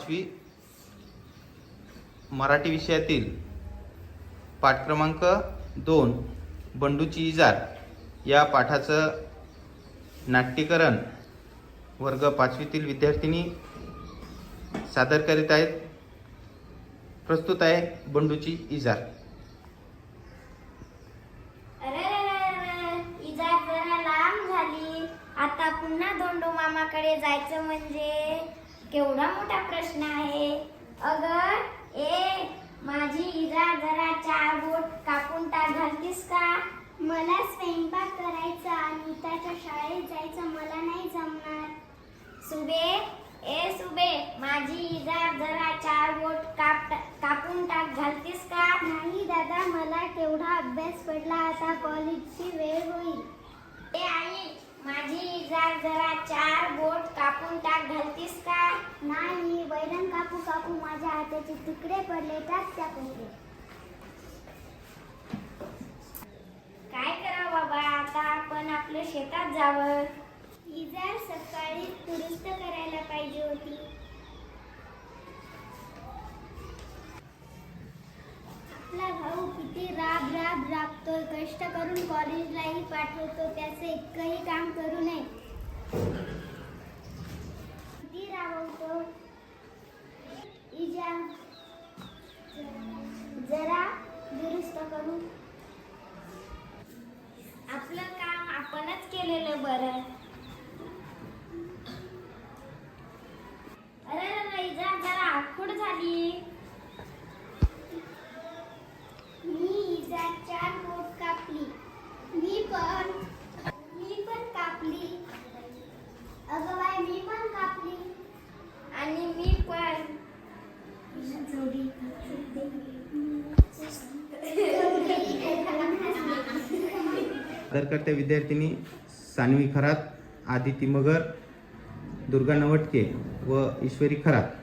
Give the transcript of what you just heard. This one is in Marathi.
5वी मराठी विषयातील पाठ क्रमांक 2 बंडूची इजार या पाठाचं नाट्यकरण वर्ग 5वीतील विद्यार्थिनी सादर करीत आहेत. प्रस्तुत आहे बंडूची इजार. इजार जरा लांब झाली. आता पुन्हा धोंडू मामाकडे जायचं म्हणजे केवढा मोठा प्रश्न आहे. अगं ए माझी इजार जरा 4 बोट कापून टाक घालतीस का? मला स्वयंपाक करायचा, नीताच्या शाळेत जायचं, मला नाही जमणार. सुबे ए सुबे माझी इजार जरा 4 बोट कापून टाक घालतीस का? नाही दादा, मला तेवढा अभ्यास पडला, आता कॉलेजची वेळ होईल. ए आई माझी इजार जरा 4 बोट कापून टाक घालतीस का? नाही, वैरण कापू कापू माझ्या हाताचे तुकडे पडले, टाक त्या कोपरे. काय करावं बाबा, आता आपण आपल्या शेतात जावं. इजार सकाळी दुरुस्त करायला पाहिजे होती. आपला भाऊ किती राबतोय, कष्ट करून कॉलेजलाही पाठवतो, त्याचं एकही काम करू नये. किती राबवतो. इजार जरा दुरुस्त करू. आपलं काम आपणच केलेलं बरं. अरे इजार जरा आखूड झाली. मी इजार 4 बोट कापली. मी पण कापली. अगं बाय, मी पण कापली. आणि मी पण. सादरकर्त्या विद्यार्थिनी सान्वी खरात, आदिती मगर, दुर्गा नवटके व ईश्वरी खरात.